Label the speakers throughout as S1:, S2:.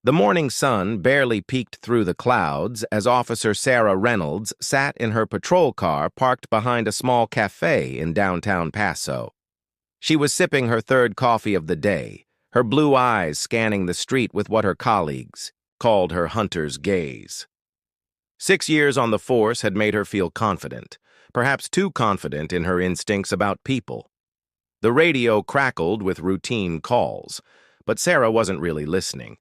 S1: The morning sun barely peeked through the clouds as Officer Sarah Reynolds sat in her patrol car parked behind a small cafe in downtown Paso. She was sipping her third coffee of the day, her blue eyes scanning the street with what her colleagues called her hunter's gaze. 6 years on the force had made her feel confident, perhaps too confident in her instincts about people. The radio crackled with routine calls, but Sarah wasn't really listening.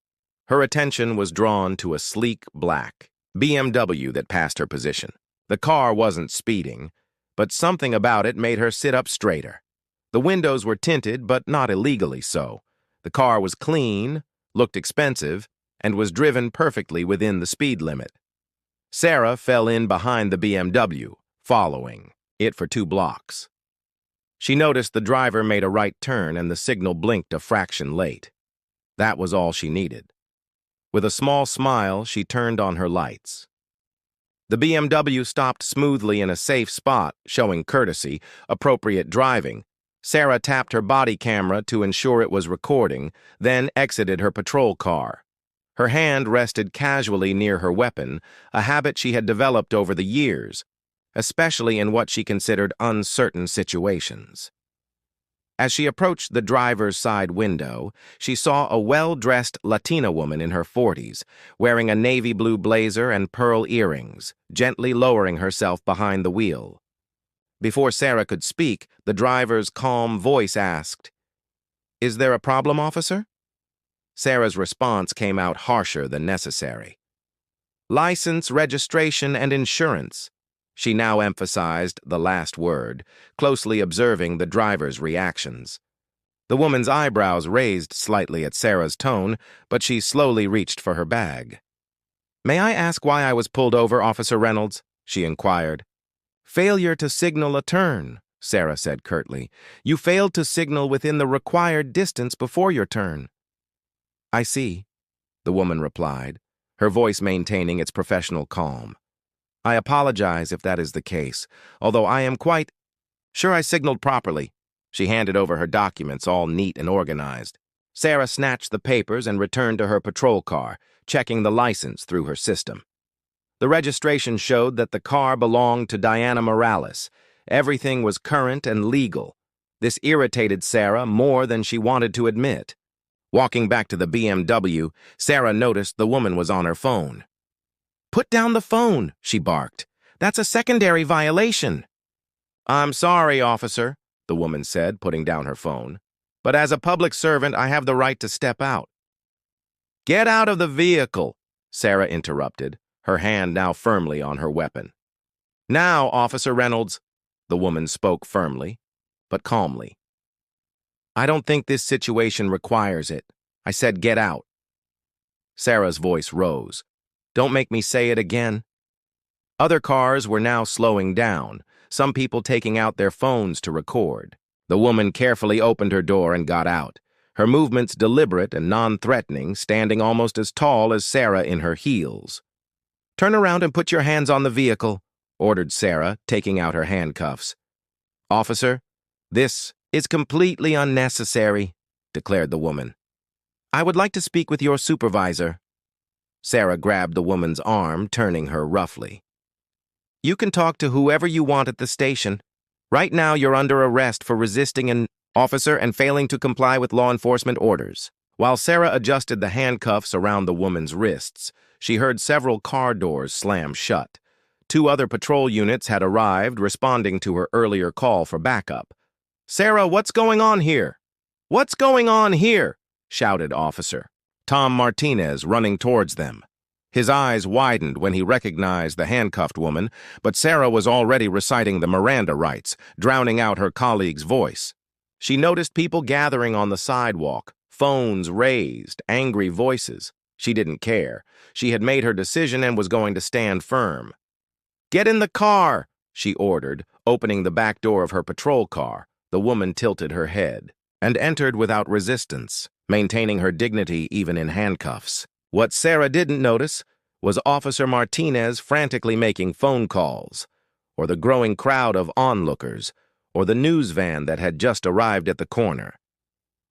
S1: Her attention was drawn to a sleek black BMW that passed her position. The car wasn't speeding, but something about it made her sit up straighter. The windows were tinted, but not illegally so. The car was clean, looked expensive, and was driven perfectly within the speed limit. Sarah fell in behind the BMW, following it for 2 blocks. She noticed the driver made a right turn and the signal blinked a fraction late. That was all she needed. With a small smile, she turned on her lights. The BMW stopped smoothly in a safe spot, showing courtesy, appropriate driving. Sarah tapped her body camera to ensure it was recording, then exited her patrol car. Her hand rested casually near her weapon, a habit she had developed over the years, especially in what she considered uncertain situations. As she approached the driver's side window, she saw a well-dressed Latina woman in her 40s, wearing a navy blue blazer and pearl earrings, gently lowering herself behind the wheel. Before Sarah could speak, the driver's calm voice asked, "Is there a problem, officer?" Sarah's response came out harsher than necessary. "License, registration, and insurance." She now emphasized the last word, closely observing the driver's reactions. The woman's eyebrows raised slightly at Sarah's tone, but she slowly reached for her bag. "May I ask why I was pulled over, Officer Reynolds?" she inquired. "Failure to signal a turn," Sarah said curtly. "You failed to signal within the required distance before your turn." "I see," the woman replied, her voice maintaining its professional calm. "I apologize if that is the case, although I am quite sure I signaled properly." She handed over her documents, all neat and organized. Sarah snatched the papers and returned to her patrol car, checking the license through her system. The registration showed that the car belonged to Diana Morales. Everything was current and legal. This irritated Sarah more than she wanted to admit. Walking back to the BMW, Sarah noticed the woman was on her phone. "Put down the phone," she barked. "That's a secondary violation." "I'm sorry, officer," the woman said, putting down her phone. "But as a public servant, I have the right to step out." "Get out of the vehicle," Sarah interrupted, her hand now firmly on her weapon. "Now, Officer Reynolds," the woman spoke firmly, but calmly. "I don't think this situation requires it. I said get out." Sarah's voice rose. "Don't make me say it again." Other cars were now slowing down, some people taking out their phones to record. The woman carefully opened her door and got out, her movements deliberate and non-threatening, standing almost as tall as Sarah in her heels. "Turn around and put your hands on the vehicle," ordered Sarah, taking out her handcuffs. "Officer, this is completely unnecessary," declared the woman. "I would like to speak with your supervisor." Sarah grabbed the woman's arm, turning her roughly. "You can talk to whoever you want at the station. Right now you're under arrest for resisting an officer and failing to comply with law enforcement orders." While Sarah adjusted the handcuffs around the woman's wrists, she heard several car doors slam shut. 2 other patrol units had arrived, responding to her earlier call for backup. "Sarah, what's going on here?" "What's going on here?" shouted Officer Tom Martinez, running towards them. His eyes widened when he recognized the handcuffed woman, but Sarah was already reciting the Miranda rights, drowning out her colleague's voice. She noticed people gathering on the sidewalk, phones raised, angry voices. She didn't care. She had made her decision and was going to stand firm. "Get in the car," she ordered, opening the back door of her patrol car. The woman tilted her head and entered without resistance, maintaining her dignity even in handcuffs. What Sarah didn't notice was Officer Martinez frantically making phone calls, or the growing crowd of onlookers, or the news van that had just arrived at the corner.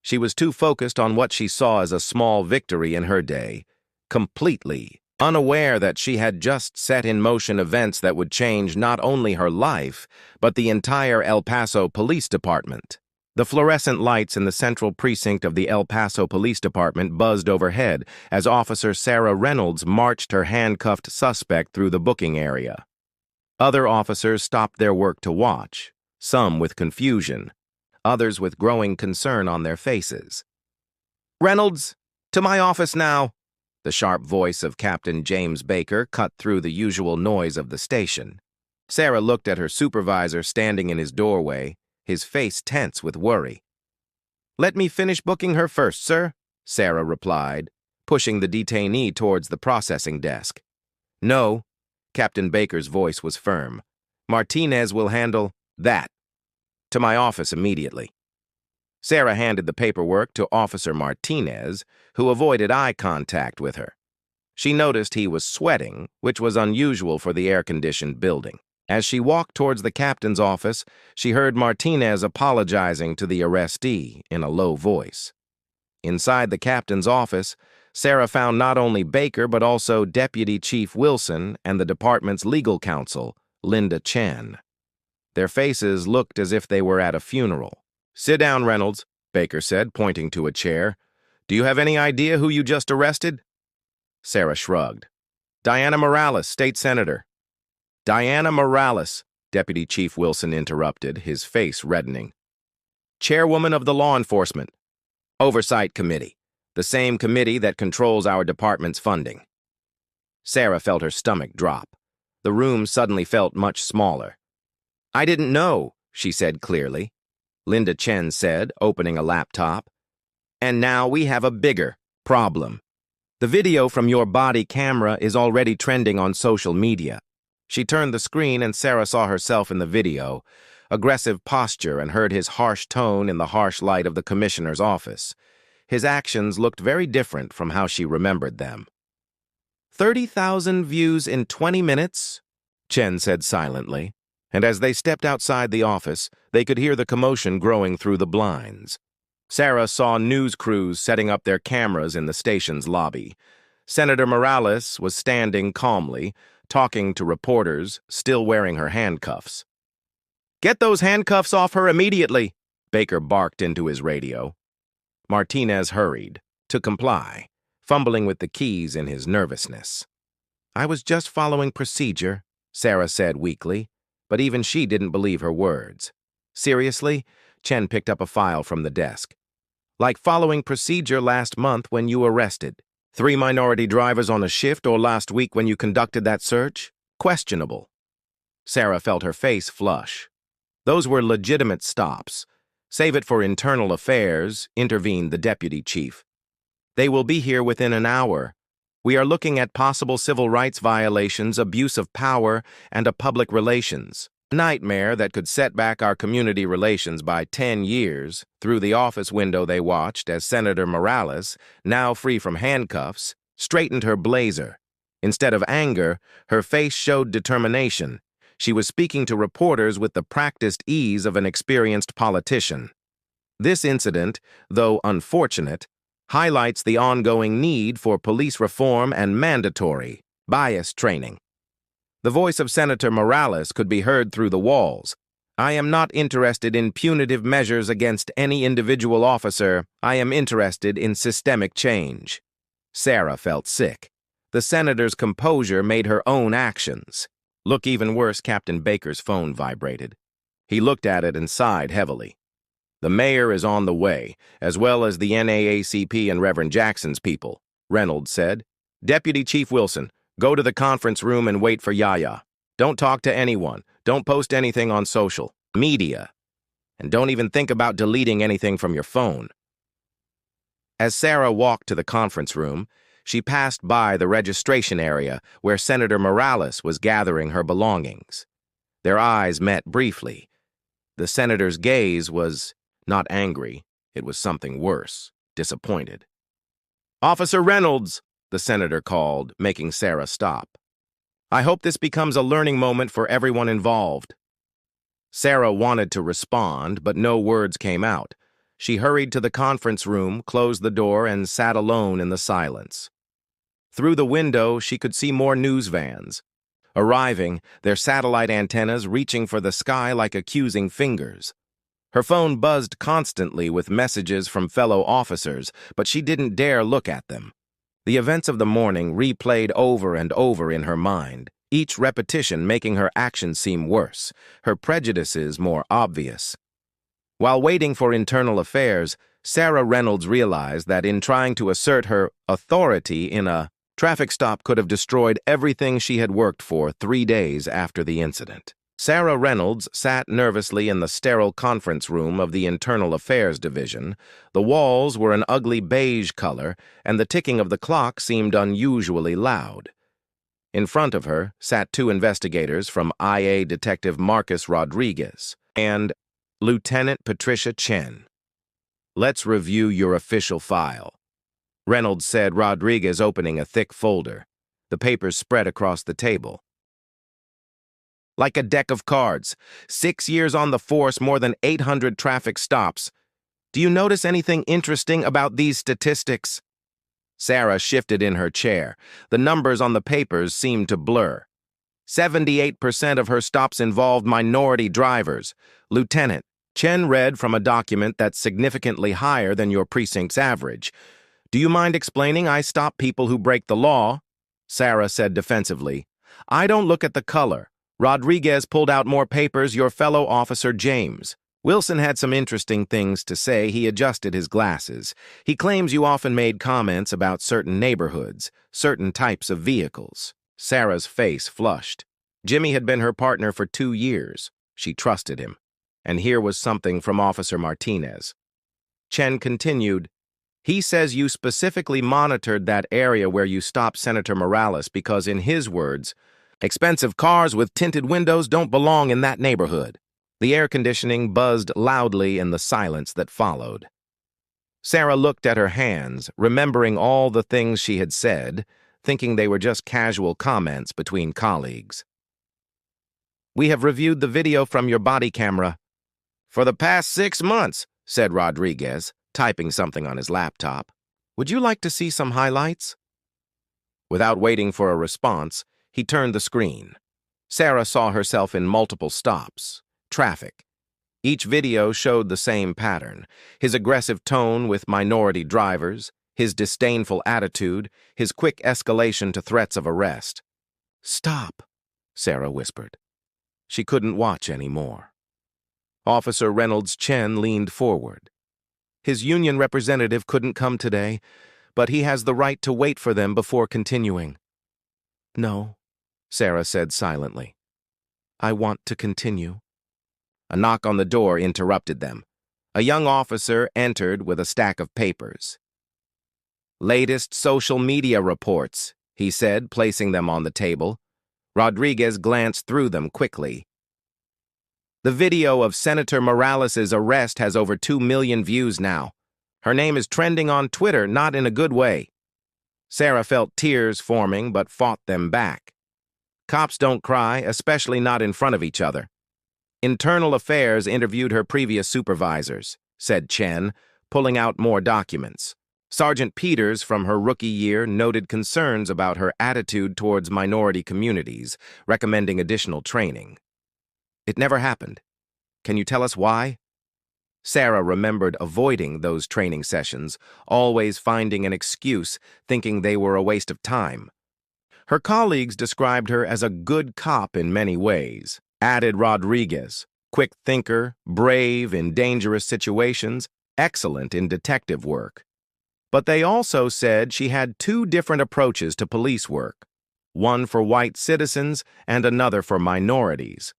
S1: She was too focused on what she saw as a small victory in her day completely, unaware that she had just set in motion events that would change not only her life, but the entire El Paso Police Department. The fluorescent lights in the central precinct of the El Paso Police Department buzzed overhead as Officer Sarah Reynolds marched her handcuffed suspect through the booking area. Other officers stopped their work to watch, some with confusion, others with growing concern on their faces. "Reynolds, to my office now!" The sharp voice of Captain James Baker cut through the usual noise of the station. Sarah looked at her supervisor standing in his doorway, his face tense with worry. "Let me finish booking her first, sir," Sarah replied, pushing the detainee towards the processing desk. "No," Captain Baker's voice was firm. "Martinez will handle that. To my office immediately." Sarah handed the paperwork to Officer Martinez, who avoided eye contact with her. She noticed he was sweating, which was unusual for the air-conditioned building. As she walked towards the captain's office, she heard Martinez apologizing to the arrestee in a low voice. Inside the captain's office, Sarah found not only Baker but also Deputy Chief Wilson and the department's legal counsel, Linda Chen. Their faces looked as if they were at a funeral. "Sit down, Reynolds," Baker said, pointing to a chair. "Do you have any idea who you just arrested?" Sarah shrugged. "Diana Morales, state senator." "Diana Morales," Deputy Chief Wilson interrupted, his face reddening. "Chairwoman of the Law Enforcement Oversight Committee, the same committee that controls our department's funding." Sarah felt her stomach drop. The room suddenly felt much smaller. "I didn't know," she said clearly. Linda Chen said, opening a laptop. "And now we have a bigger problem. The video from your body camera is already trending on social media." She turned the screen and Sarah saw herself in the video, aggressive posture, and heard his harsh tone in the harsh light of the commissioner's office. His actions looked very different from how she remembered them. 30,000 views in 20 minutes, Chen said silently, and as they stepped outside the office, they could hear the commotion growing through the blinds. Sarah saw news crews setting up their cameras in the station's lobby. Senator Morales was standing calmly, talking to reporters, still wearing her handcuffs. "Get those handcuffs off her immediately," Baker barked into his radio. Martinez hurried, to comply, fumbling with the keys in his nervousness. "I was just following procedure," Sarah said weakly, but even she didn't believe her words. "Seriously?" Chen picked up a file from the desk. "Like following procedure last month when you arrested. 3 minority drivers on a shift, or last week when you conducted that search? Questionable." Sarah felt her face flush. "Those were legitimate stops. Save it for internal affairs," intervened the deputy chief. "They will be here within an hour. We are looking at possible civil rights violations, abuse of power, and a public relations nightmare that could set back our community relations by 10 years." Through the office window they watched as Senator Morales, now free from handcuffs, straightened her blazer. Instead of anger, her face showed determination. She was speaking to reporters with the practiced ease of an experienced politician. This incident, though unfortunate, highlights the ongoing need for police reform and mandatory bias training. The voice of Senator Morales could be heard through the walls. "I am not interested in punitive measures against any individual officer. I am interested in systemic change." Sarah felt sick. The senator's composure made her own actions look even worse. Captain Baker's phone vibrated. He looked at it and sighed heavily. "The mayor is on the way, as well as the NAACP and Reverend Jackson's people," Reynolds said. "Deputy Chief Wilson, go to the conference room and wait for Yaya. Don't talk to anyone. Don't post anything on social media. And don't even think about deleting anything from your phone." As Sarah walked to the conference room, she passed by the registration area where Senator Morales was gathering her belongings. Their eyes met briefly. The senator's gaze was not angry. It was something worse, disappointed. "Officer Reynolds," the senator called, making Sarah stop. "I hope this becomes a learning moment for everyone involved." Sarah wanted to respond, but no words came out. She hurried to the conference room, closed the door, and sat alone in the silence. Through the window, she could see more news vans. Arriving, their satellite antennas reaching for the sky like accusing fingers. Her phone buzzed constantly with messages from fellow officers, but she didn't dare look at them. The events of the morning replayed over and over in her mind, each repetition making her actions seem worse, her prejudices more obvious. While waiting for internal affairs, Sarah Reynolds realized that in trying to assert her authority in a traffic stop could have destroyed everything she had worked for 3 days after the incident. Sarah Reynolds sat nervously in the sterile conference room of the Internal Affairs Division. The walls were an ugly beige color, and the ticking of the clock seemed unusually loud. In front of her sat 2 investigators from IA Detective Marcus Rodriguez and Lieutenant Patricia Chen. "Let's review your official file," Reynolds said, Rodriguez opening a thick folder. The papers spread across the table. "Like a deck of cards. 6 years on the force, more than 800 traffic stops. Do you notice anything interesting about these statistics?" Sarah shifted in her chair. The numbers on the papers seemed to blur. 78% of her stops involved minority drivers. Lieutenant, Chen read from a document that's significantly higher than your precinct's average. "Do you mind explaining? I stop people who break the law," Sarah said defensively. "I don't look at the color. Rodriguez pulled out more papers, your fellow officer James. Wilson had some interesting things to say. He adjusted his glasses. He claims you often made comments about certain neighborhoods, certain types of vehicles." Sarah's face flushed. Jimmy had been her partner for 2 years. She trusted him. And here was something from Officer Martinez. Chen continued, "He says you specifically monitored that area where you stopped Senator Morales because, in his words, expensive cars with tinted windows don't belong in that neighborhood." The air conditioning buzzed loudly in the silence that followed. Sarah looked at her hands, remembering all the things she had said, thinking they were just casual comments between colleagues. "We have reviewed the video from your body camera." "For the past 6 months, said Rodriguez, typing something on his laptop. "Would you like to see some highlights?" Without waiting for a response, he turned the screen. Sarah saw herself in multiple stops. Traffic. Each video showed the same pattern: his aggressive tone with minority drivers, his disdainful attitude, his quick escalation to threats of arrest. "Stop," Sarah whispered. She couldn't watch anymore. Officer Reynolds Chen leaned forward. His union representative couldn't come today, but he has the right to wait for them before continuing. "No," Sarah said silently. "I want to continue." A knock on the door interrupted them. A young officer entered with a stack of papers. "Latest social media reports," he said, placing them on the table. Rodriguez glanced through them quickly. "The video of Senator Morales' arrest has over 2 million views now. Her name is trending on Twitter, not in a good way." Sarah felt tears forming, but fought them back. "Cops don't cry, especially not in front of each other." "Internal Affairs interviewed her previous supervisors," said Chen, pulling out more documents. Sergeant Peters from her rookie year noted concerns about her attitude towards minority communities, recommending additional training. "It never happened. Can you tell us why?" Sarah remembered avoiding those training sessions, always finding an excuse, thinking they were a waste of time. Her colleagues described her as a good cop in many ways, added Rodriguez, quick thinker, brave in dangerous situations, excellent in detective work. But they also said she had 2 different approaches to police work, one for white citizens and another for minorities.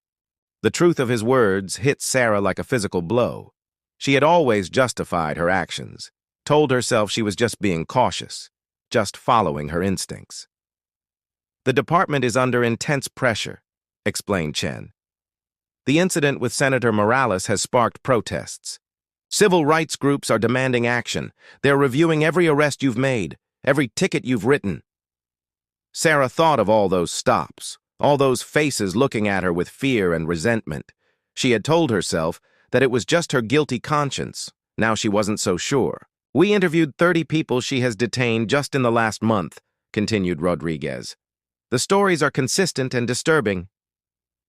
S1: The truth of his words hit Sarah like a physical blow. She had always justified her actions, told herself she was just being cautious, just following her instincts. "The department is under intense pressure," explained Chen. "The incident with Senator Morales has sparked protests. Civil rights groups are demanding action. They're reviewing every arrest you've made, every ticket you've written." Sarah thought of all those stops, all those faces looking at her with fear and resentment. She had told herself that it was just her guilty conscience. Now she wasn't so sure. "We interviewed 30 people she has detained just in the last month. continued Rodriguez. "The stories are consistent and disturbing."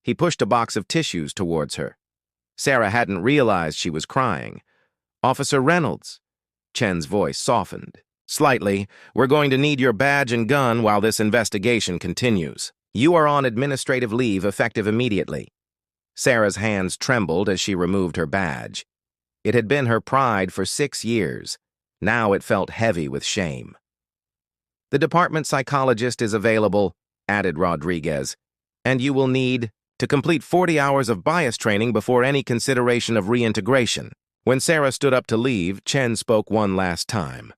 S1: He pushed a box of tissues towards her. Sarah hadn't realized she was crying. "Officer Reynolds." Chen's voice softened. "Slightly. We're going to need your badge and gun while this investigation continues. You are on administrative leave effective immediately." Sarah's hands trembled as she removed her badge. It had been her pride for 6 years. Now it felt heavy with shame. "The department psychologist is available," added Rodriguez, "and you will need to complete 40 hours of bias training before any consideration of reintegration." When Sarah stood up to leave, Chen spoke one last time.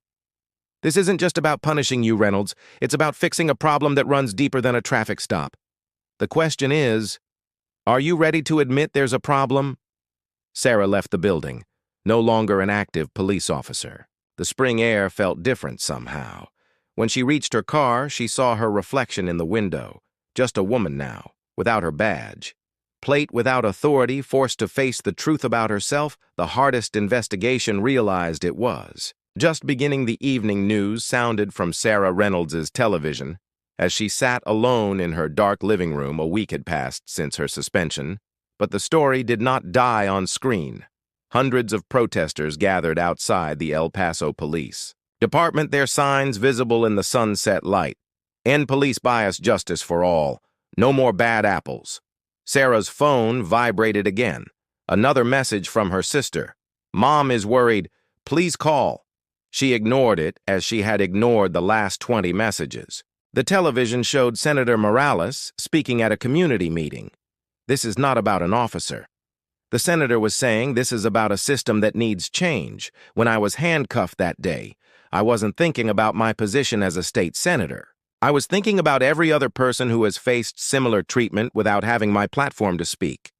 S1: "This isn't just about punishing you, Reynolds. It's about fixing a problem that runs deeper than a traffic stop. The question is, are you ready to admit there's a problem?" Sarah left the building, no longer an active police officer. The spring air felt different somehow. When she reached her car, she saw her reflection in the window. Just a woman now, without her badge. Plate without authority, forced to face the truth about herself, the hardest investigation realized it was. Just beginning, the evening news sounded from Sarah Reynolds' television. As she sat alone in her dark living room, a week had passed since her suspension. But the story did not die on screen. Hundreds of protesters gathered outside the El Paso police department, their signs visible in the sunset light. "End police bias, justice for all. No more bad apples." Sarah's phone vibrated again. Another message from her sister. "Mom is worried. Please call." She ignored it as she had ignored the last 20 messages. The television showed Senator Morales speaking at a community meeting. This is not about an officer. The senator was saying this is about a system that needs change. When I was handcuffed that day, I wasn't thinking about my position as a state senator. I was thinking about every other person who has faced similar treatment without having my platform to speak.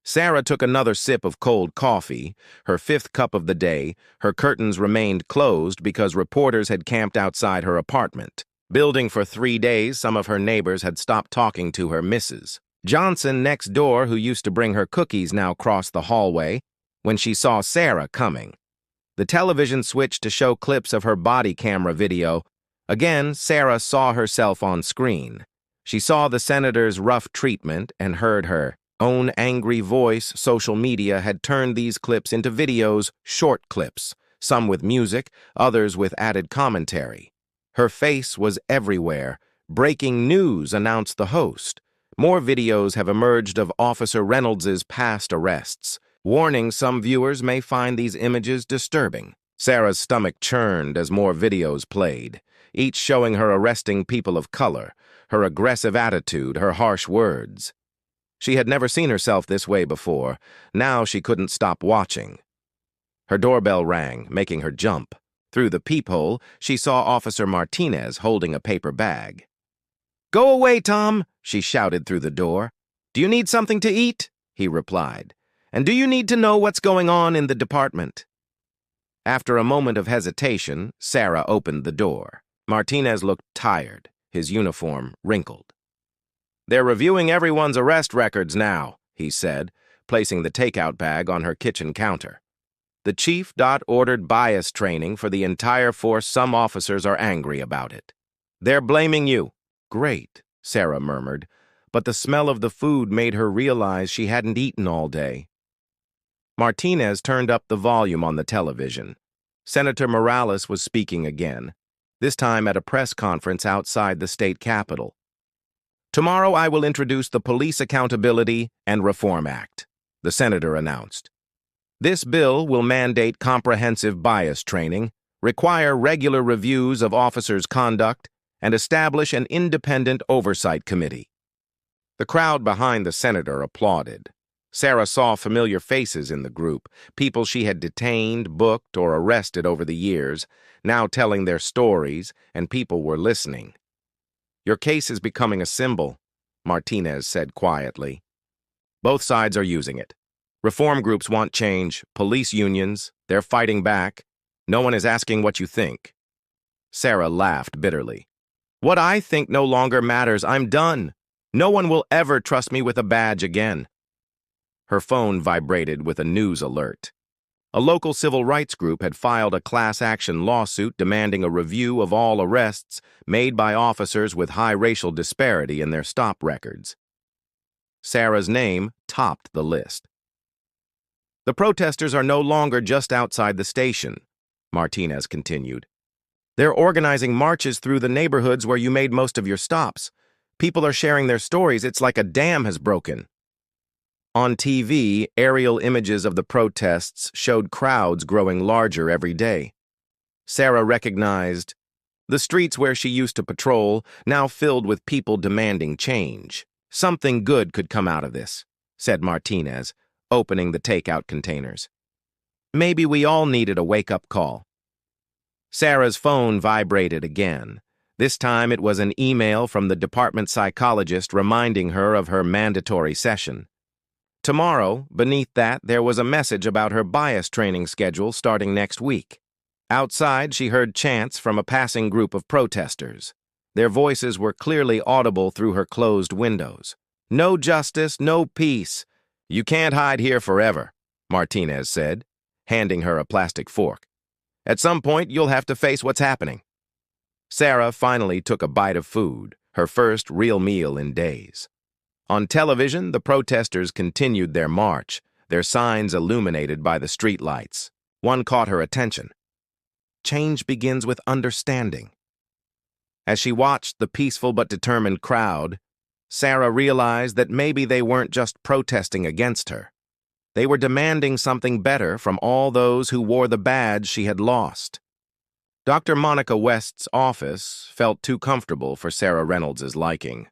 S1: Sarah took another sip of cold coffee, her 5th cup of the day. Her curtains remained closed because reporters had camped outside her apartment. Building for 3 days, some of her neighbors had stopped talking to her Mrs. Johnson next door, who used to bring her cookies, now crossed the hallway when she saw Sarah coming. The television switched to show clips of her body camera video. Again, Sarah saw herself on screen. She saw the senator's rough treatment and heard her own angry voice. Social media had turned these clips into videos, short clips, some with music, others with added commentary. Her face was everywhere. "Breaking news," announced the host. More videos have emerged of Officer Reynolds' past arrests. Warning, some viewers may find these images disturbing. Sarah's stomach churned as more videos played, each showing her arresting people of color, her aggressive attitude, her harsh words. She had never seen herself this way before. Now she couldn't stop watching. Her doorbell rang, making her jump. Through the peephole, she saw Officer Martinez holding a paper bag. "Go away, Tom," she shouted through the door. "Do you need something to eat?" he replied. "And do you need to know what's going on in the department?" After a moment of hesitation, Sarah opened the door. Martinez looked tired, his uniform wrinkled. "They're reviewing everyone's arrest records now," he said, placing the takeout bag on her kitchen counter. "The chief ordered bias training for the entire force. Some officers are angry about it. They're blaming you." "Great," Sarah murmured, but the smell of the food made her realize she hadn't eaten all day. Martinez turned up the volume on the television. Senator Morales was speaking again, this time at a press conference outside the state capitol. "Tomorrow I will introduce the Police Accountability and Reform Act," the senator announced. "This bill will mandate comprehensive bias training, require regular reviews of officers' conduct, and establish an independent oversight committee." The crowd behind the senator applauded. Sarah saw familiar faces in the group, people she had detained, booked, or arrested over the years, now telling their stories, and people were listening. "Your case is becoming a symbol," Martinez said quietly. "Both sides are using it. Reform groups want change, police unions, they're fighting back. No one is asking what you think." Sarah laughed bitterly. "What I think no longer matters. I'm done. No one will ever trust me with a badge again." Her phone vibrated with a news alert. A local civil rights group had filed a class action lawsuit demanding a review of all arrests made by officers with high racial disparity in their stop records. Sarah's name topped the list. The protesters are no longer just outside the station, Martinez continued. They're organizing marches through the neighborhoods where you made most of your stops. People are sharing their stories. It's like a dam has broken. On TV, aerial images of the protests showed crowds growing larger every day. Sarah recognized the streets where she used to patrol, now filled with people demanding change. Something good could come out of this, said Martinez, opening the takeout containers. Maybe we all needed a wake-up call. Sarah's phone vibrated again. This time it was an email from the department psychologist reminding her of her mandatory session. Tomorrow, beneath that, there was a message about her bias training schedule starting next week. Outside, she heard chants from a passing group of protesters. Their voices were clearly audible through her closed windows. No justice, no peace. You can't hide here forever, Martinez said, handing her a plastic fork. At some point, you'll have to face what's happening. Sarah finally took a bite of food, her first real meal in days. On television, the protesters continued their march, their signs illuminated by the streetlights. One caught her attention. Change begins with understanding. As she watched the peaceful but determined crowd, Sarah realized that maybe they weren't just protesting against her. They were demanding something better from all those who wore the badge she had lost. Dr. Monica West's office felt too comfortable for Sarah Reynolds' liking.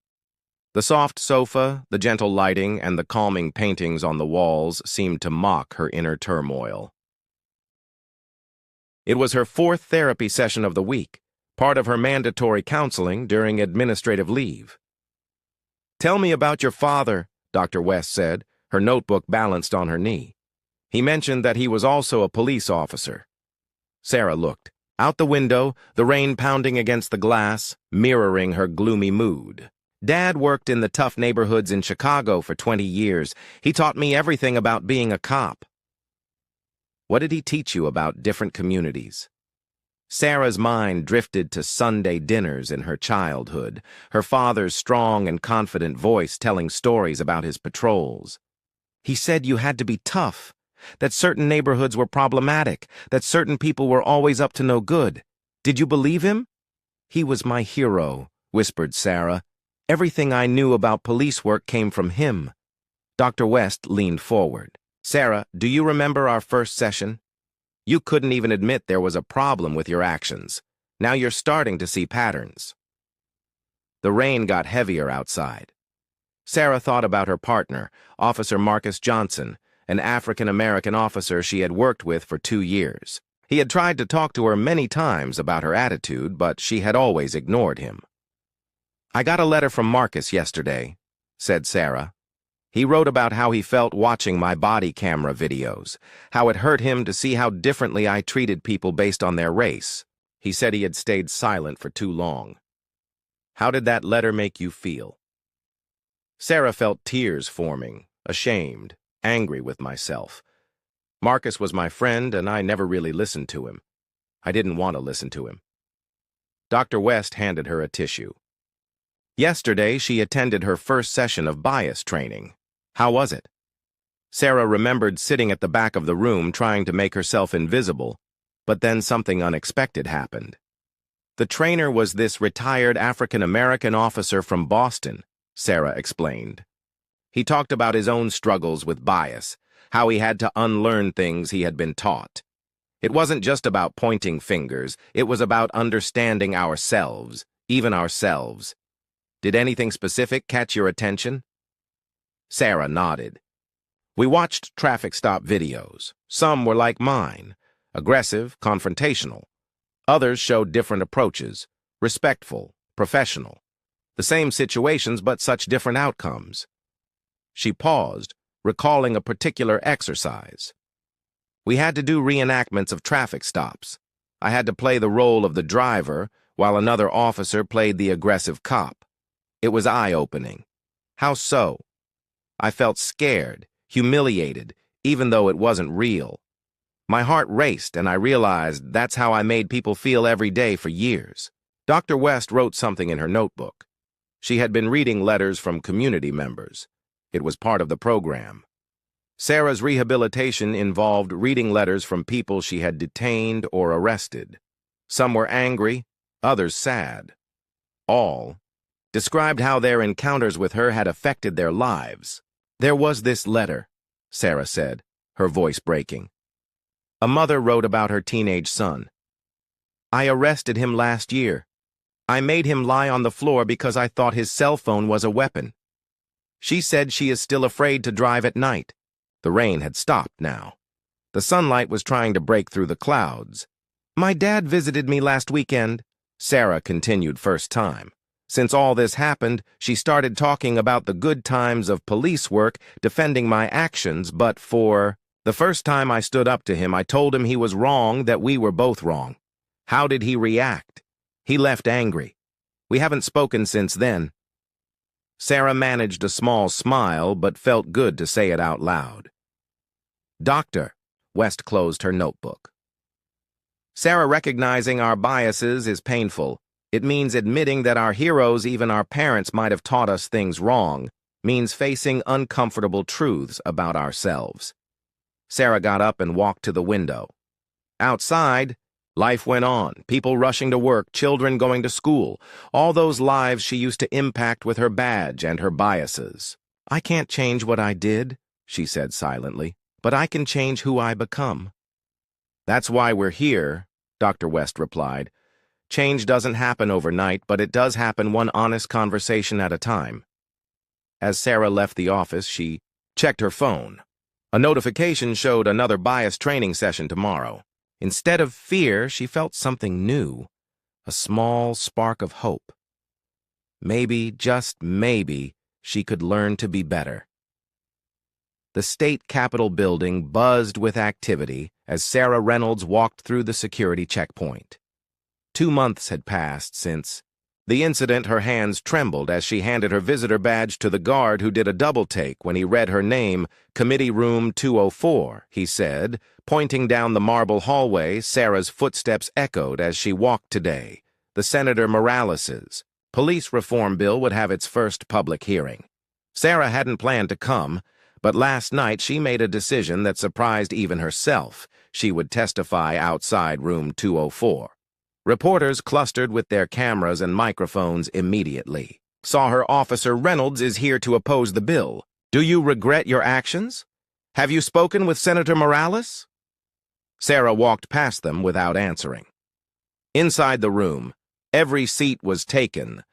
S1: The soft sofa, the gentle lighting, and the calming paintings on the walls seemed to mock her inner turmoil. It was her fourth therapy session of the week, part of her mandatory counseling during administrative leave. "Tell me about your father," Dr. West said, her notebook balanced on her knee. "He mentioned that he was also a police officer." Sarah looked. Out the window, the rain pounding against the glass, mirroring her gloomy mood. "Dad worked in the tough neighborhoods in Chicago for 20 years. He taught me everything about being a cop." "What did he teach you about different communities?" Sarah's mind drifted to Sunday dinners in her childhood, her father's strong and confident voice telling stories about his patrols. "He said you had to be tough, that certain neighborhoods were problematic, that certain people were always up to no good. Did you believe him?" "He was my hero," whispered Sarah. "Everything I knew about police work came from him." Dr. West leaned forward. "Sarah, do you remember our first session? You couldn't even admit there was a problem with your actions. Now you're starting to see patterns." The rain got heavier outside. Sarah thought about her partner, Officer Marcus Johnson, an African-American officer she had worked with for 2 years. He had tried to talk to her many times about her attitude, but she had always ignored him. "I got a letter from Marcus yesterday," said Sarah. "He wrote about how he felt watching my body camera videos, how it hurt him to see how differently I treated people based on their race. He said he had stayed silent for too long." "How did that letter make you feel?" Sarah felt tears forming, ashamed, angry with myself. Marcus was my friend, and I never really listened to him. I didn't want to listen to him. Dr. West handed her a tissue. Yesterday, she attended her first session of bias training. How was it? Sarah remembered sitting at the back of the room trying to make herself invisible, but then something unexpected happened. The trainer was this retired African-American officer from Boston, Sarah explained. He talked about his own struggles with bias, how he had to unlearn things he had been taught. It wasn't just about pointing fingers, it was about understanding ourselves, even ourselves. "Did anything specific catch your attention?" Sarah nodded. "We watched traffic stop videos. Some were like mine, aggressive, confrontational. Others showed different approaches, respectful, professional. The same situations, but such different outcomes." She paused, recalling a particular exercise. "We had to do reenactments of traffic stops. I had to play the role of the driver, while another officer played the aggressive cop. It was eye-opening." "How so?" "I felt scared, humiliated, even though it wasn't real." My heart raced, and I realized that's how I made people feel every day for years. Dr. West wrote something in her notebook. She had been reading letters from community members. It was part of the program. Sarah's rehabilitation involved reading letters from people she had detained or arrested. Some were angry, others sad. All described how their encounters with her had affected their lives. There was this letter, Sarah said, her voice breaking. A mother wrote about her teenage son. I arrested him last year. I made him lie on the floor because I thought his cell phone was a weapon. She said she is still afraid to drive at night. The rain had stopped now. The sunlight was trying to break through the clouds. My dad visited me last weekend, Sarah continued first time. Since all this happened, she started talking about the good times of police work, defending my actions, but for the first time I stood up to him, I told him he was wrong, that we were both wrong. How did he react? He left angry. We haven't spoken since then. Sarah managed a small smile, but felt good to say it out loud. Doctor, West closed her notebook. Sarah, recognizing our biases is painful. It means admitting that our heroes, even our parents, might have taught us things wrong, means facing uncomfortable truths about ourselves. Sarah got up and walked to the window. Outside, life went on, people rushing to work, children going to school, all those lives she used to impact with her badge and her biases. I can't change what I did, she said silently, but I can change who I become. That's why we're here, Dr. West replied. Change doesn't happen overnight, but it does happen one honest conversation at a time. As Sarah left the office, she checked her phone. A notification showed another bias training session tomorrow. Instead of fear, she felt something new, a small spark of hope. Maybe, just maybe, she could learn to be better. The state capitol building buzzed with activity as Sarah Reynolds walked through the security checkpoint. 2 months had passed since the incident. Her hands trembled as she handed her visitor badge to the guard, who did a double-take when he read her name. Committee Room 204, he said. Pointing down the marble hallway, Sarah's footsteps echoed as she walked today. The Senator Morales's police reform bill would have its first public hearing. Sarah hadn't planned to come, but last night she made a decision that surprised even herself. She would testify outside Room 204. Reporters clustered with their cameras and microphones immediately. Saw her. Officer Reynolds is here to oppose the bill. Do you regret your actions? Have you spoken with Senator Morales? Sarah walked past them without answering. Inside the room, every seat was taken.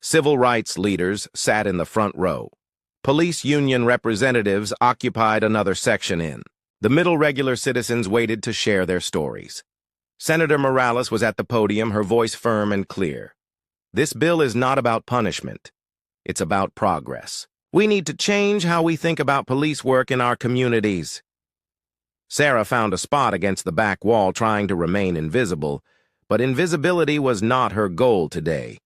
S1: Civil rights leaders sat in the front row. Police union representatives occupied another section in. The middle regular citizens waited to share their stories. Senator Morales was at the podium, her voice firm and clear. This bill is not about punishment. It's about progress. We need to change how we think about police work in our communities. Sarah found a spot against the back wall, trying to remain invisible, but invisibility was not her goal today.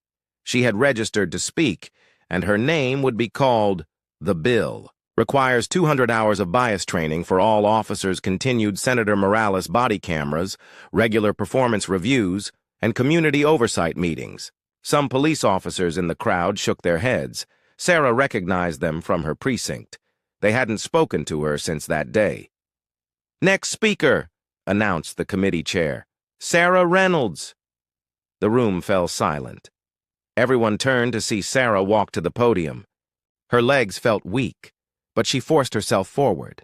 S1: She had registered to speak, and her name would be called The Bill. Requires 200 hours of bias training for all officers, continued Senator Morales' body cameras, regular performance reviews, and community oversight meetings. Some police officers in the crowd shook their heads. Sarah recognized them from her precinct. They hadn't spoken to her since that day. Next speaker, announced the committee chair. Sarah Reynolds. The room fell silent. Everyone turned to see Sarah walk to the podium. Her legs felt weak, but she forced herself forward.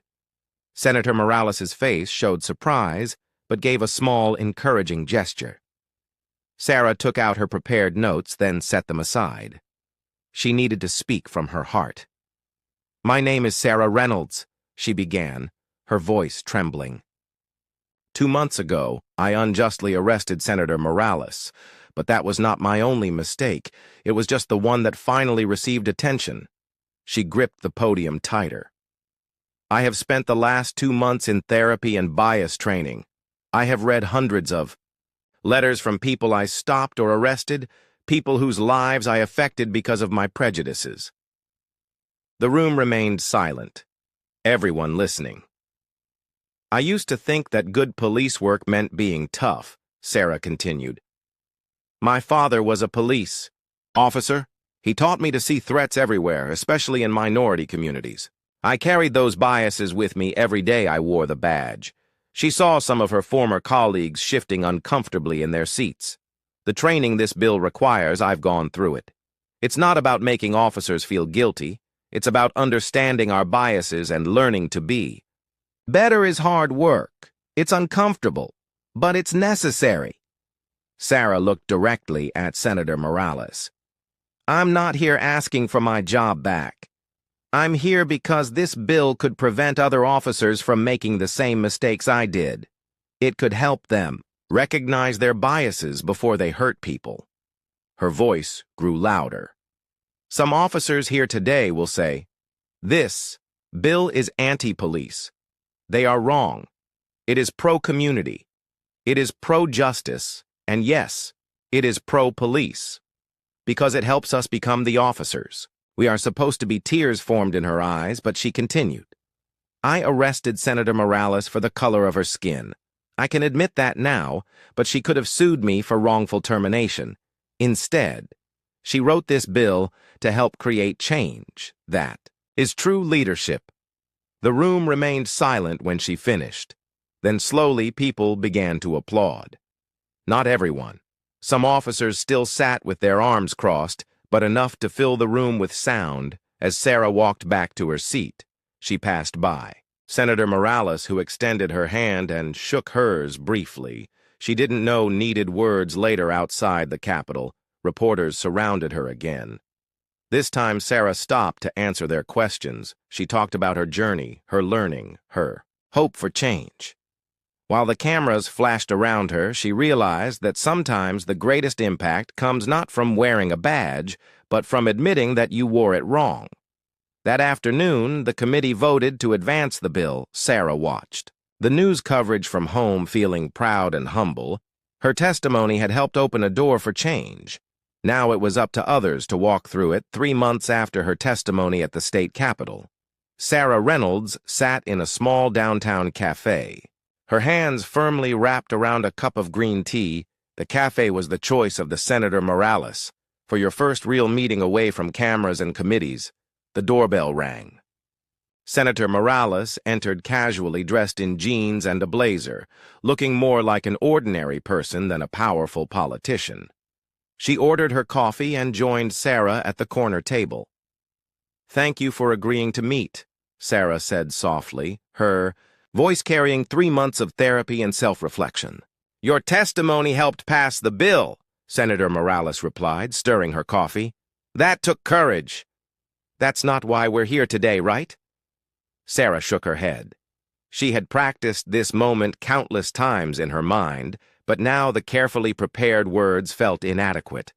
S1: Senator Morales's face showed surprise, but gave a small, encouraging gesture. Sarah took out her prepared notes, then set them aside. She needed to speak from her heart. My name is Sarah Reynolds, she began, her voice trembling. 2 months ago, I unjustly arrested Senator Morales, but that was not my only mistake. It was just the one that finally received attention. She gripped the podium tighter. I have spent the last 2 months in therapy and bias training. I have read hundreds of letters from people I stopped or arrested, people whose lives I affected because of my prejudices. The room remained silent, everyone listening. I used to think that good police work meant being tough, Sarah continued. My father was a police officer. He taught me to see threats everywhere, especially in minority communities. I carried those biases with me every day I wore the badge. She saw some of her former colleagues shifting uncomfortably in their seats. The training this bill requires, I've gone through it. It's not about making officers feel guilty. It's about understanding our biases and learning to be. Better is hard work. It's uncomfortable, but it's necessary. Sarah looked directly at Senator Morales. I'm not here asking for my job back. I'm here because this bill could prevent other officers from making the same mistakes I did. It could help them recognize their biases before they hurt people. Her voice grew louder. Some officers here today will say, this bill is anti-police. They are wrong. It is pro-community. It is pro-justice. And yes, it is pro-police. Because it helps us become the officers. We are supposed to be tears formed in her eyes, but she continued. I arrested Senator Morales for the color of her skin. I can admit that now, but she could have sued me for wrongful termination. Instead, she wrote this bill to help create change. That is true leadership. The room remained silent when she finished. Then slowly people began to applaud. Not everyone. Some officers still sat with their arms crossed, but enough to fill the room with sound. As Sarah walked back to her seat, she passed by. Senator Morales, who extended her hand and shook hers briefly. She didn't know needed words later outside the Capitol. Reporters surrounded her again. This time Sarah stopped to answer their questions. She talked about her journey, her learning, her hope for change. While the cameras flashed around her, she realized that sometimes the greatest impact comes not from wearing a badge, but from admitting that you wore it wrong. That afternoon, the committee voted to advance the bill. Sarah watched. The news coverage from home, feeling proud and humble. Her testimony had helped open a door for change. Now it was up to others to walk through it 3 months after her testimony at the state capitol. Sarah Reynolds sat in a small downtown cafe. Her hands firmly wrapped around a cup of green tea. The cafe was the choice of the Senator Morales. For your first real meeting away from cameras and committees, the doorbell rang. Senator Morales entered casually dressed in jeans and a blazer, looking more like an ordinary person than a powerful politician. She ordered her coffee and joined Sarah at the corner table. Thank you for agreeing to meet, Sarah said softly, her voice carrying 3 months of therapy and self-reflection. Your testimony helped pass the bill, Senator Morales replied, stirring her coffee. That took courage. That's not why we're here today, right? Sarah shook her head. She had practiced this moment countless times in her mind, but now the carefully prepared words felt inadequate.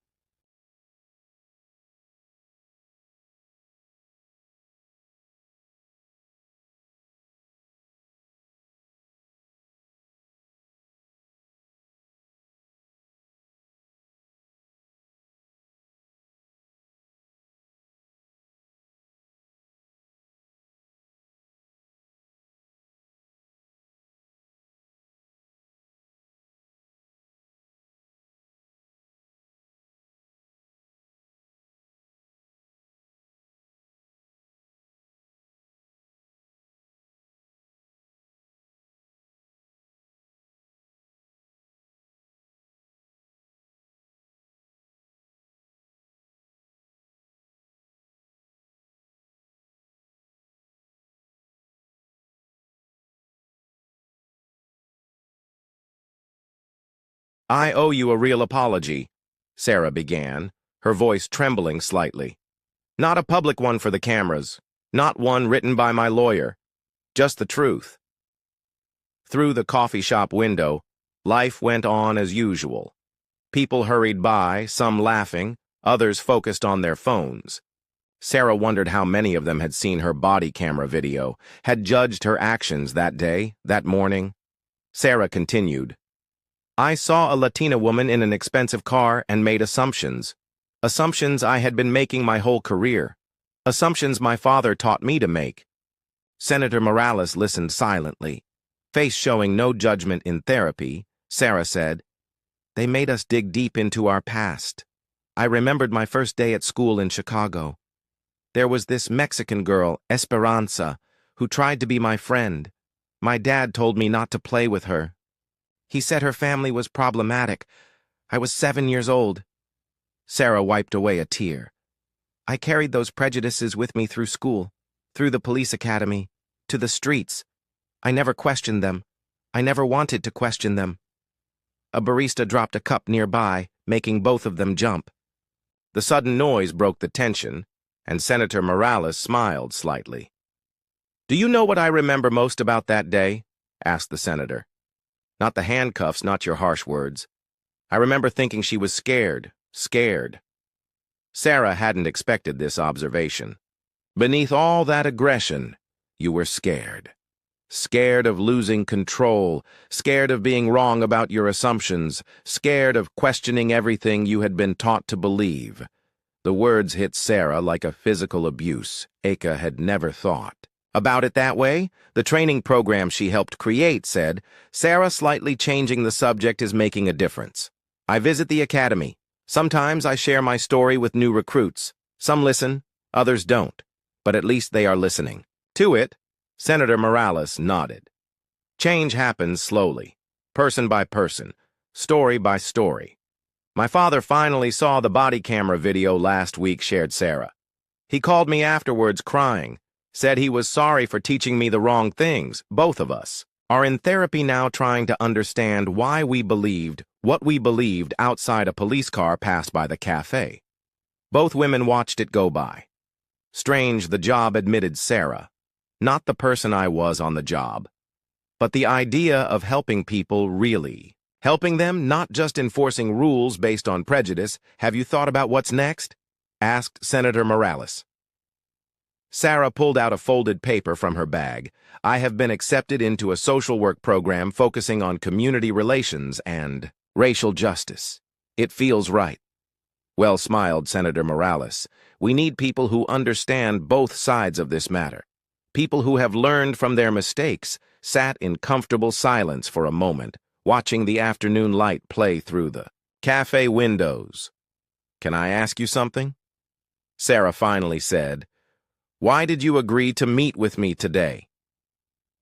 S1: I owe you a real apology, Sarah began, her voice trembling slightly. Not a public one for the cameras, not one written by my lawyer, just the truth. Through the coffee shop window, life went on as usual. People hurried by, some laughing, others focused on their phones. Sarah wondered how many of them had seen her body camera video, had judged her actions that day, that morning. Sarah continued. I saw a Latina woman in an expensive car and made assumptions. Assumptions I had been making my whole career. Assumptions my father taught me to make. Senator Morales listened silently. Face showing no judgment in therapy, Sarah said, "They made us dig deep into our past. I remembered my first day at school in Chicago. There was this Mexican girl, Esperanza, who tried to be my friend. My dad told me not to play with her. He said her family was problematic. I was 7 years old." Sarah wiped away a tear. "I carried those prejudices with me through school, through the police academy, to the streets. I never questioned them. I never wanted to question them." A barista dropped a cup nearby, making both of them jump. The sudden noise broke the tension, and Senator Morales smiled slightly. "Do you know what I remember most about that day?" asked the senator. "Not the handcuffs, not your harsh words. I remember thinking she was scared. Sarah hadn't expected this observation. Beneath all that aggression, you were scared. Scared of losing control, scared of being wrong about your assumptions, scared of questioning everything you had been taught to believe. The words hit Sarah like a physical abuse Aka had never thought about it that way. The training program she helped create said, "Sarah, slightly changing the subject is making a difference. I visit the academy. Sometimes I share my story with new recruits. Some listen, others don't, but at least they are listening." To it, Senator Morales nodded. Change happens slowly, person by person, story by story. "My father finally saw the body camera video last week," shared Sarah. "He called me afterwards crying, said he was sorry for teaching me the wrong things. Both of us are in therapy now trying to understand why we believed what we believed outside a police car passed by the cafe." Both women watched it go by. "Strange," the job admitted Sarah. "Not the person I was on the job, but the idea of helping people really. Helping them, not just enforcing rules based on prejudice. Have you thought about what's next?" asked Senator Morales. Sarah pulled out a folded paper from her bag. "I have been accepted into a social work program focusing on community relations and racial justice. It feels right." "Well," smiled Senator Morales, "we need people who understand both sides of this matter. People who have learned from their mistakes." Sat in comfortable silence for a moment, watching the afternoon light play through the cafe windows. "Can I ask you something?" Sarah finally said, "Why did you agree to meet with me today?"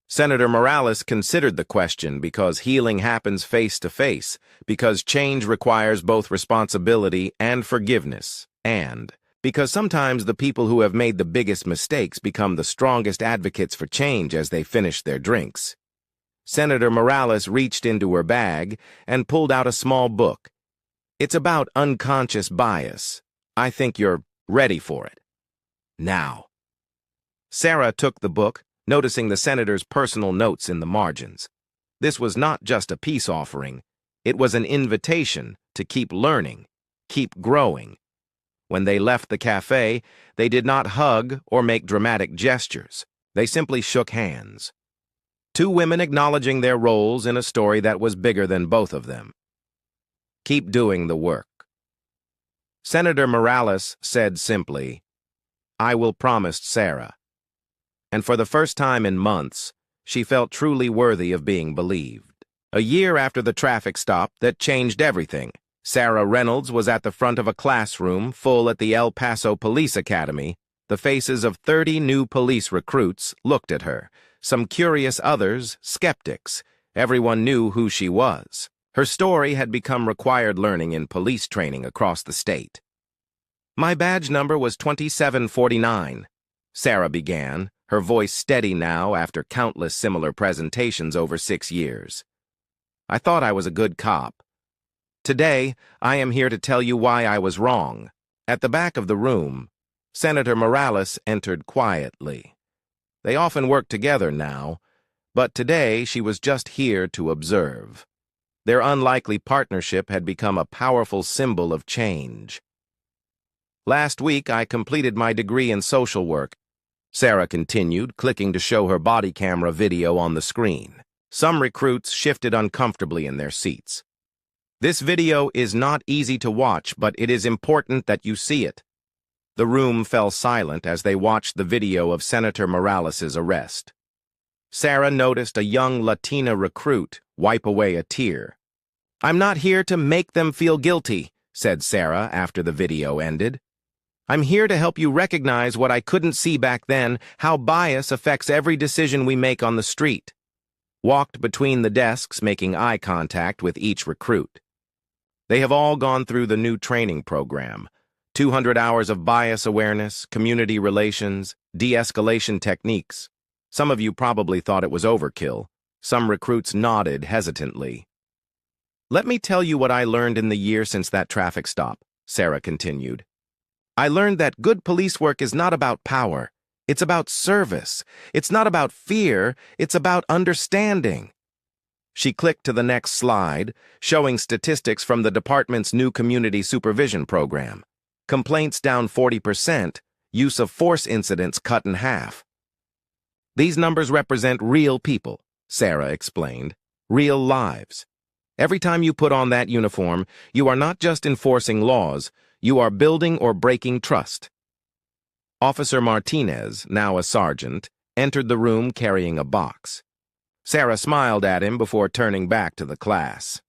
S1: Senator Morales considered the question because healing happens face to face, because change requires both responsibility and forgiveness, and because sometimes the people who have made the biggest mistakes become the strongest advocates for change as they finish their drinks. Senator Morales reached into her bag and pulled out a small book. "It's about unconscious bias. I think you're ready for it. Now." Sarah took the book, noticing the senator's personal notes in the margins. This was not just a peace offering. It was an invitation to keep learning, keep growing. When they left the cafe, they did not hug or make dramatic gestures. They simply shook hands. Two women acknowledging their roles in a story that was bigger than both of them. "Keep doing the work." Senator Morales said simply, "I will," promised Sarah. And for the first time in months, she felt truly worthy of being believed. A year after the traffic stop that changed everything, Sarah Reynolds was at the front of a classroom full at the El Paso Police Academy. The faces of 30 new police recruits looked at her, some curious, others skeptics. Everyone knew who she was. Her story had become required learning in police training across the state. "My badge number was 2749, Sarah began, her voice steady now after countless similar presentations over 6 years. "I thought I was a good cop. Today, I am here to tell you why I was wrong." At the back of the room, Senator Morales entered quietly. They often worked together now, but today she was just here to observe. Their unlikely partnership had become a powerful symbol of change. "Last week, I completed my degree in social work," Sarah continued, clicking to show her body camera video on the screen. Some recruits shifted uncomfortably in their seats. "This video is not easy to watch, but it is important that you see it." The room fell silent as they watched the video of Senator Morales' arrest. Sarah noticed a young Latina recruit wipe away a tear. "I'm not here to make them feel guilty," said Sarah after the video ended. "I'm here to help you recognize what I couldn't see back then, how bias affects every decision we make on the street." Walked between the desks, making eye contact with each recruit. They have all gone through the new training program. 200 hours of bias awareness, community relations, de-escalation techniques. Some of you probably thought it was overkill. Some recruits nodded hesitantly. "Let me tell you what I learned in the year since that traffic stop," Sarah continued. "I learned that good police work is not about power. It's about service. It's not about fear. It's about understanding." She clicked to the next slide, showing statistics from the department's new community supervision program. Complaints down 40%, use of force incidents cut in half. "These numbers represent real people," Sarah explained. "Real lives. Every time you put on that uniform, you are not just enforcing laws, you are building or breaking trust." Officer Martinez, now a sergeant, entered the room carrying a box. Sarah smiled at him before turning back to the class.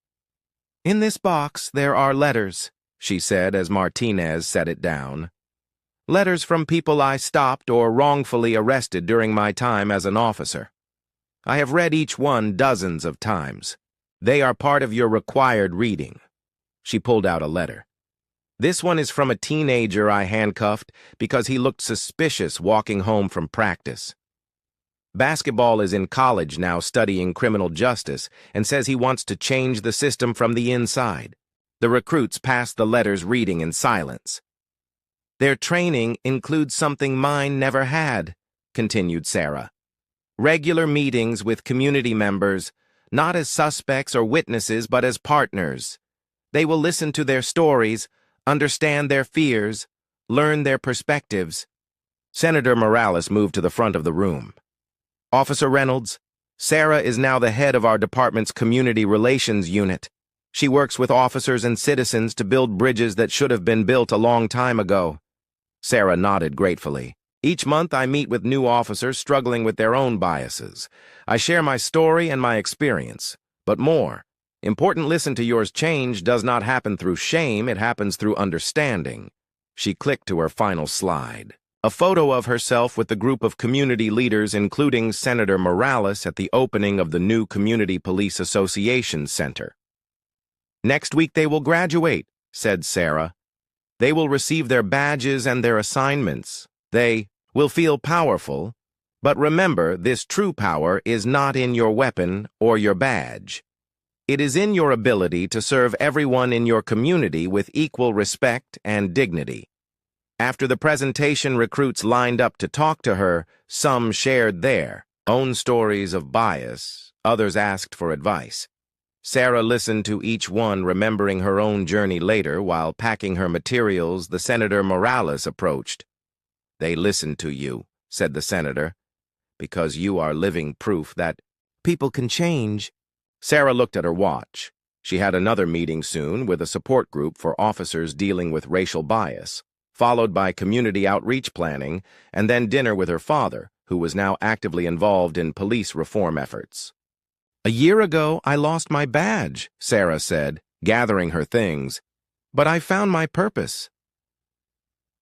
S1: "In this box, there are letters," she said as Martinez set it down. "Letters from people I stopped or wrongfully arrested during my time as an officer. I have read each one dozens of times. They are part of your required reading." She pulled out a letter. "This one is from a teenager I handcuffed because he looked suspicious walking home from practice. Basketball is in college now studying criminal justice and says he wants to change the system from the inside." The recruits passed the letters reading in silence. "Their training includes something mine never had," continued Sarah. "Regular meetings with community members, not as suspects or witnesses but as partners. They will listen to their stories, understand their fears, learn their perspectives." Senator Morales moved to the front of the room. "Officer Reynolds, Sarah is now the head of our department's community relations unit. She works with officers and citizens to build bridges that should have been built a long time ago." Sarah nodded gratefully. "Each month I meet with new officers struggling with their own biases. I share my story and my experience. But more, important listen to yours change does not happen through shame, it happens through understanding." She clicked to her final slide. A photo of herself with the group of community leaders including Senator Morales at the opening of the new Community Police Association Center. "Next week they will graduate," said Sarah. "They will receive their badges and their assignments. They will feel powerful. But remember, this true power is not in your weapon or your badge. It is in your ability to serve everyone in your community with equal respect and dignity." After the presentation, recruits lined up to talk to her. Some shared their own stories of bias. Others asked for advice. Sarah listened to each one, remembering her own journey later. While packing her materials, the Senator Morales approached. "They listened to you," said the senator, "because you are living proof that people can change." Sarah looked at her watch. She had another meeting soon with a support group for officers dealing with racial bias, followed by community outreach planning, and then dinner with her father, who was now actively involved in police reform efforts. "A year ago, I lost my badge," Sarah said, gathering her things, "but I found my purpose."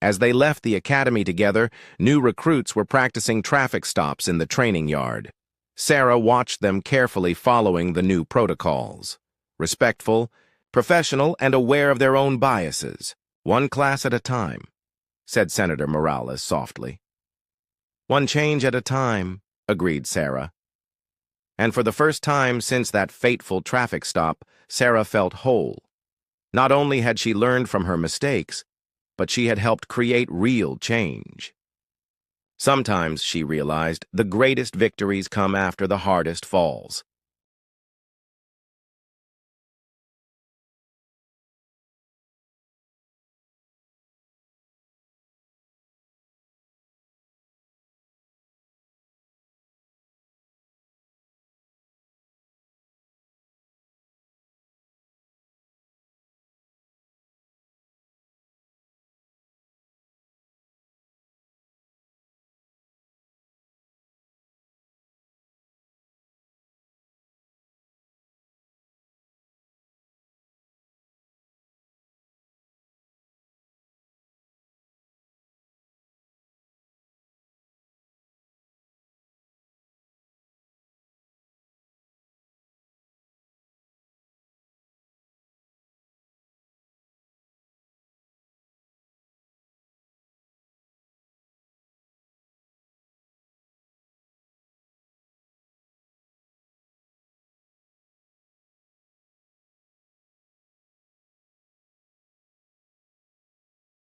S1: As they left the academy together, new recruits were practicing traffic stops in the training yard. Sarah watched them carefully following the new protocols. Respectful, professional, and aware of their own biases. "One class at a time," said Senator Morales softly. "One change at a time," agreed Sarah. And for the first time since that fateful traffic stop, Sarah felt whole. Not only had she learned from her mistakes, but she had helped create real change. Sometimes, she realized, the greatest victories come after the hardest falls.